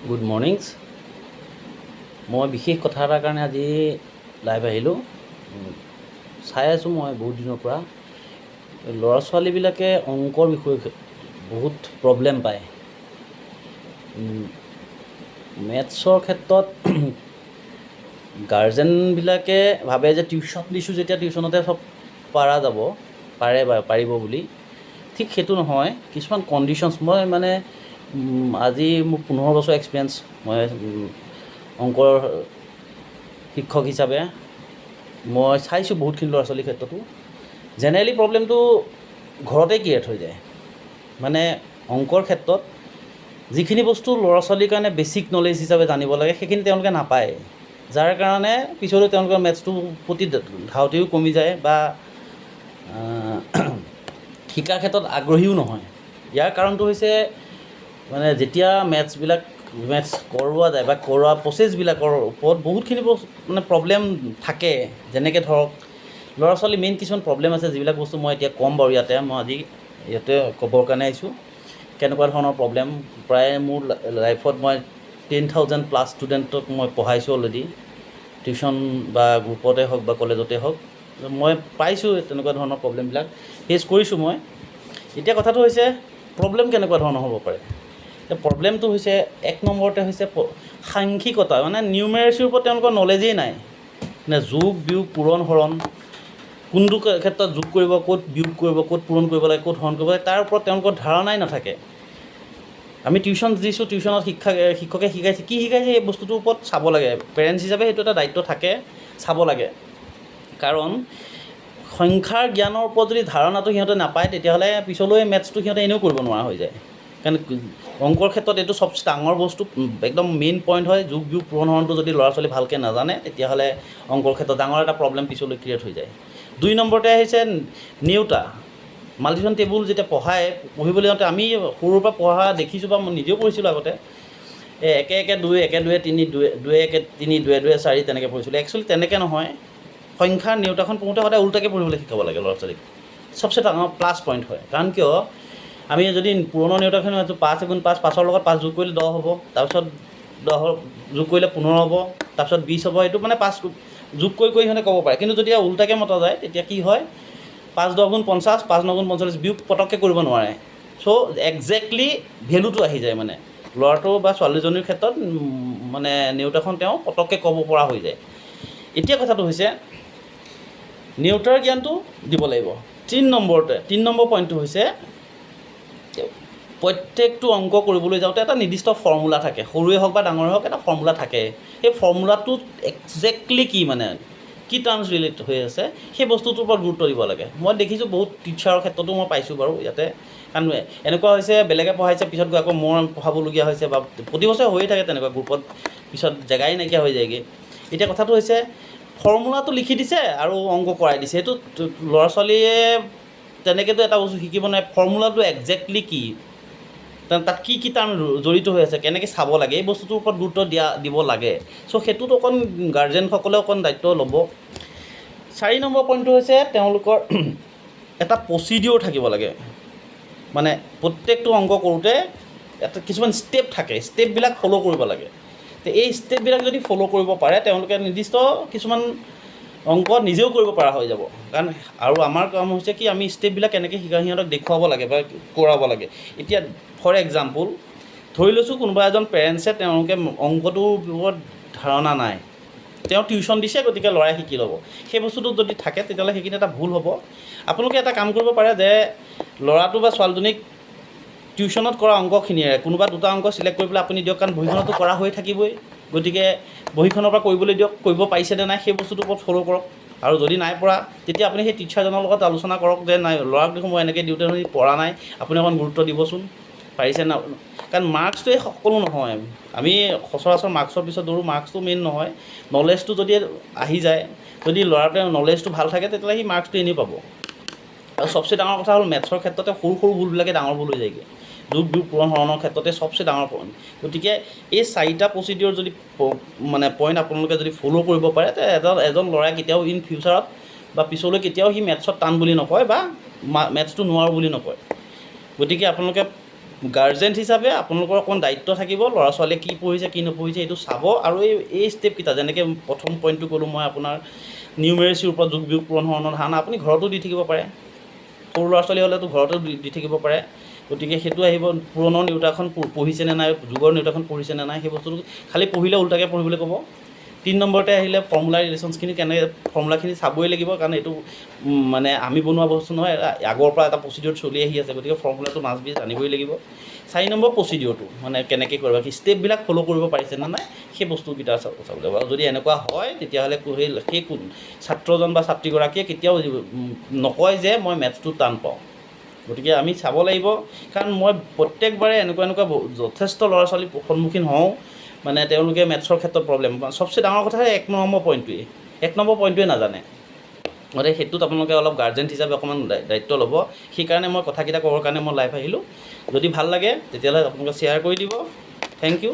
Good মৰ্ণিংছ। মই বিশেষ কথা এটাৰ কাৰণে আজি লাইভ আহিলোঁ। চাই আছোঁ মই বহুত দিনৰ পৰা ল'ৰা ছোৱালীবিলাকে অংকৰ বিষয়ে বহুত প্ৰব্লেম পায়। মেথছৰ ক্ষেত্ৰত গাৰ্জেনবিলাকে ভাবে যে টিউশ্যন দিছোঁ যেতিয়া টিউশ্যনতে চব পাৰিব বুলি। ঠিক সেইটো নহয়। কিছুমান কণ্ডিশ্যনছ মই আজি মোৰ 15 বছৰ এক্সপিৰিয়েঞ্চ। মই অংকৰ শিক্ষক হিচাপে মই চাইছোঁ বহুতখিনি ল'ৰা ছোৱালীৰ ক্ষেত্ৰতো জেনেৰেলি প্ৰব্লেমটো ঘৰতে ক্ৰিয়েট হৈ যায়। অংকৰ ক্ষেত্ৰত যিখিনি বস্তু ল'ৰা ছোৱালীৰ কাৰণে বেছিক নলেজ হিচাপে জানিব লাগে সেইখিনি তেওঁলোকে নাপায়, যাৰ কাৰণে পিছলৈ তেওঁলোকৰ মেথছটোৰ প্ৰতি ধাউতিও কমি যায় বা শিকাৰ ক্ষেত্ৰত আগ্ৰহীও নহয়। ইয়াৰ কাৰণটো হৈছে যেতিয়া মেথছ কৰোৱা যায় বা কৰোৱা প্ৰচেছবিলাকৰ ওপৰত বহুতখিনি প্ৰব্লেম থাকে। যেনেকৈ ধৰক ল'ৰা ছোৱালী মেইন কিছুমান প্ৰব্লেম আছে, যিবিলাক বস্তু মই এতিয়া ক'ম বাৰু। মই আজি ইয়াতে ক'বৰ কাৰণে আহিছোঁ কেনেকুৱা ধৰণৰ প্ৰব্লেম। প্ৰায় মোৰ লাইফত মই 10,000+ ষ্টুডেণ্টক মই পঢ়াইছোঁ অলৰেডি, টিউশ্যন বা গ্ৰুপতে হওক বা কলেজতে হওক। মই পাইছোঁ তেনেকুৱা ধৰণৰ প্ৰব্লেমবিলাক ফেচ কৰিছোঁ মই। এতিয়া কথাটো হৈছে প্ৰব্লেম কেনেকুৱা ধৰণৰ হ'ব পাৰে। প্ৰব্লেমটো হৈছে এক নম্বৰতে হৈছে সাংখ্যিকতা, নিউমেৰেচিৰ ওপৰত তেওঁলোকৰ নলেজেই নাই। যোগ বিয়োগ পূৰণ হৰণ, কোনটো ক্ষেত্ৰত যোগ কৰিব, ক'ত বিয়োগ কৰিব, ক'ত পূৰণ কৰিব লাগে, ক'ত হৰণ কৰিব লাগে, তাৰ ওপৰত তেওঁলোকৰ ধাৰণাই নাথাকে। আমি টিউশ্যন দিছোঁ, টিউশ্যনত শিক্ষকে শিকাইছে, কি শিকাইছে এই বস্তুটোৰ ওপৰত চাব লাগে। পেৰেণ্টছ হিচাপে সেইটো এটা দায়িত্ব থাকে, চাব লাগে। কাৰণ সংখ্যাৰ জ্ঞানৰ ওপৰত যদি ধাৰণাটো সিহঁতে নাপায়, তেতিয়াহ'লে পিছলৈ মেথছটো সিহঁতে এনেও কৰিব নোৱাৰা হৈ যায়। কাৰণ অংকৰ ক্ষেত্ৰত এইটো চবচে ডাঙৰ বস্তু, একদম মেইন পইণ্ট হয়। যোগ বিয়োগ পূৰণ হৰণটো যদি ল'ৰা ছোৱালী ভালকৈ নাজানে, তেতিয়াহ'লে অংকৰ ক্ষেত্ৰত ডাঙৰ এটা প্ৰব্লেম পিছলৈ ক্ৰিয়েট হৈ যায়। 2 নম্বৰতে আহিছে নেওতা। মাল্টিপ্লিকেশ্যন টেবুল যেতিয়া পঢ়িবলৈ যাওঁতে আমি সৰুৰ পৰা পঢ়া দেখিছোঁ বা মই নিজেও পঢ়িছিলোঁ আগতে। 1 × 1 = 2, 1 × 2 = 3, 2 × 1 = 3, 2 × 2 = 4 তেনেকৈ পঢ়িছিলোঁ। একচুৱেলি তেনেকৈ নহয়। সংখ্যাৰ নেওতাখন পঢ়োঁতে সদায় উল্টাকৈ পঢ়িবলৈ শিকাব লাগে ল'ৰা ছোৱালীক। চবচে ডাঙৰ প্লাছ পইণ্ট হয়। কাৰণ কিয়, আমি যদি পুৰণৰ নেওতাখন 5 × 5, 5ৰ লগত 5 যোগ কৰিলে 10 হ'ব, তাৰপিছত 10 যোগ কৰিলে 15 হ'ব, তাৰপিছত 20 হ'ব। এইটো 5 যোগ কৰি সিহঁতে ক'ব পাৰে। কিন্তু যেতিয়া উল্টাকৈ মতা যায়, তেতিয়া কি হয়, 5 × 10 = 50, 5 × 9 = 45, বিয়োগ পটককৈ কৰিব নোৱাৰে। একজেক্টলি ভেলুটো আহি যায়। ল'ৰাটো বা ছোৱালীজনীৰ ক্ষেত্ৰত নেওতাখন তেওঁ পটককৈ ক'ব পৰা হৈ যায়। এতিয়া কথাটো হৈছে নেওতাৰ জ্ঞানটো দিব লাগিব। 3 নম্বৰ পইণ্টটো হৈছে প্ৰত্যেকটো অংক কৰিবলৈ যাওঁতে এটা নিৰ্দিষ্ট ফৰ্মুলা থাকে। সৰুৱে হওক বা ডাঙৰে হওক, এটা ফৰ্মুলা থাকে। সেই ফৰ্মুলাটোত একজেক্টলি কি টাৰ্মছ ৰিলেট হৈ আছে, সেই বস্তুটোৰ ওপৰত গুৰুত্ব দিব লাগে। মই দেখিছোঁ বহুত টিচাৰৰ ক্ষেত্ৰতো মই পাইছোঁ বাৰু ইয়াতে। কাৰণ এনেকুৱা হৈছে, বেলেগে পঢ়াইছে, পিছত গৈ আকৌ মই পঢ়াবলগীয়া হৈছে, বা প্ৰতি বছৰে হৈয়ে থাকে তেনেকুৱা গ্ৰুপত, পিছত জেগাই নাইকিয়া হৈ যায়গৈ। এতিয়া কথাটো হৈছে ফৰ্মুলাটো লিখি দিছে আৰু অংক কৰাই দিছে। সেইটো ল'ৰা ছোৱালীয়ে তেনেকৈতো এটা বস্তু শিকিব নোৱাৰে, ফৰ্মুলাটো একজেক্টলি কি, তাত কি টাৰ্ম জড়িত হৈ আছে, কেনেকৈ চাব লাগে, এই বস্তুটোৰ ওপৰত গুৰুত্ব দিব লাগে। সেইটোত অকণ গাৰ্জেনসকলে অকণ দায়িত্ব ল'ব। 4 নম্বৰ পইণ্টটো হৈছে তেওঁলোকৰ এটা প্ৰচিডিঅ'ৰ থাকিব লাগে। প্ৰত্যেকটো অংক কৰোঁতে এটা কিছুমান ষ্টেপ থাকে, ষ্টেপবিলাক ফ'ল' কৰিব লাগে। এই ষ্টেপবিলাক যদি ফ'ল' কৰিব পাৰে, তেওঁলোকে নিৰ্দিষ্ট কিছুমান অংক নিজেও কৰিব পৰা হৈ যাব। কাৰণ আৰু আমাৰ কাম হৈছে কি, আমি ষ্টেপবিলাক কেনেকৈ সিহঁতক দেখুৱাব লাগে বা কৰাব লাগে। এতিয়া ফৰ এক্সাম্পল ধৰি লৈছোঁ, কোনোবা এজন পেৰেণ্টছে তেওঁলোকে অংকটোৰ ওপৰত ধাৰণা নাই, তেওঁ টিউশ্যন দিছে, গতিকে ল'ৰাই শিকি ল'ব। সেই বস্তুটো যদি থাকে, তেতিয়াহ'লে সেইখিনি এটা ভুল হ'ব। আপোনালোকে এটা কাম কৰিব পাৰে যে ল'ৰাটো বা ছোৱালীজনীক টিউশ্যনত কৰা অংকখিনিৰে কোনোবা 2টা অংক চিলেক্ট কৰি পেলাই আপুনি দিয়ক। কাৰণ বহীখনতো কৰা হৈ থাকিবই, গতিকে বহীখনৰ পৰা কৰিবলৈ দিয়ক। কৰিব পাৰিছেনে নাই সেই বস্তুটোৰ ওপৰত ফ'ল' কৰক। আৰু যদি নাই পৰা, তেতিয়া আপুনি সেই টিচাৰজনৰ লগত আলোচনা কৰক যে নাই, ল'ৰাক দেখোন মই এনেকৈ দিওঁতে সি পৰা নাই, আপুনি অকণ গুৰুত্ব দিবচোন, পাৰিছে না। কাৰণ মাৰ্কছটোৱে সকলো নহয়। আমি সচৰাচৰ মাৰ্কছৰ পিছত দৌৰোঁ, মাৰ্কছটো মেইন নহয়। নলেজটো যদি আহি যায়, যদি ল'ৰাটোৱে নলেজটো ভাল থাকে, তেতিয়াহ'লে সি মাৰ্কছটো এনেই পাব। আৰু চবচে ডাঙৰ কথা হ'ল, মেথছৰ ক্ষেত্ৰতে সৰু ভুলবিলাকে ডাঙৰ ভুল হৈ যায়গৈ। যোগ বিয়োগ পূৰণ হৰণৰ ক্ষেত্ৰতে চবচে ডাঙৰ পইণ্ট। গতিকে এই 4টা প্ৰচিডিঅ'ৰ যদি পইণ্ট আপোনালোকে যদি ফ'ল' কৰিব পাৰে, এজন ল'ৰাই কেতিয়াও ইন ফিউচাৰত বা পিছলৈ কেতিয়াও সি মেথছত টান বুলি নকয় বা মেথছটো নোৱাৰোঁ বুলি নকয়। গতিকে আপোনালোকে গাৰ্জেন হিচাপে আপোনালোকৰ অকণ দায়িত্ব থাকিব, ল'ৰা ছোৱালীয়ে কি পঢ়িছে কি নপঢ়িছে এইটো চাব। আৰু এই ষ্টেপকেইটা যেনেকৈ প্ৰথম পইণ্টটো ক'লোঁ মই আপোনাৰ নিউমেৰেচিৰ ওপৰত যোগ বিয়োগ পূৰণ হৰণৰ ধাৰণা আপুনি ঘৰতো দি থাকিব পাৰে, সৰু ল'ৰা ছোৱালী হ'লেতো ঘৰতো দি থাকিব পাৰে। গতিকে সেইটো আহিব পুৰণৰ নিউটাৰখন পঢ়িছেনে নাই, যুগৰ নিউটাৰখন পঢ়িছেনে নাই, সেই বস্তুটো খালী পঢ়িলে ওলোটাকৈ পঢ়িবলৈ ক'ব। 3 নম্বৰতে আহিলে ফৰ্মুলা ৰিলেশ্যনছখিনি কেনেকৈ ফৰ্মুলাখিনি চাবই লাগিব, কাৰণ এইটো মানে আমি বনোৱা বস্তু নহয়, আগৰ পৰা এটা প্ৰচিডিঅ'ৰ চলি আহি আছে, গতিকে ফৰ্মুলাটো মাষ্ট বি জানিবই লাগিব। 4 নম্বৰ প্ৰচিডিঅ'টো মানে কেনেকৈ কৰিব, কি ষ্টেপবিলাক ফ'ল' কৰিব পাৰিছেনে নাই সেই বস্তুকেইটা চাব লাগিব। আৰু যদি এনেকুৱা হয় তেতিয়াহ'লে সেই ছাত্ৰজন বা ছাত্ৰীগৰাকীয়ে কেতিয়াও নকয় যে মই মেথছটো টান পাওঁ। গতিকে আমি চাব লাগিব, কাৰণ মই প্ৰত্যেকবাৰে এনেকুৱা যথেষ্ট ল'ৰা ছোৱালীৰ সন্মুখীন হওঁ, মানে তেওঁলোকে মেথছৰ ক্ষেত্ৰত প্ৰব্লেম। চবচে ডাঙৰ কথা 1 নম্বৰ পইণ্টটোৱে নাজানে। গতিকে সেইটোত আপোনালোকে অলপ গাৰ্জেন হিচাপে অকণমান দায়িত্ব ল'ব। সেইকাৰণে মই কথাকেইটা ক'বৰ কাৰণে মই লাইভ আহিলোঁ। যদি ভাল লাগে তেতিয়াহ'লে আপোনালোকে শ্বেয়াৰ কৰি দিব। Thank U.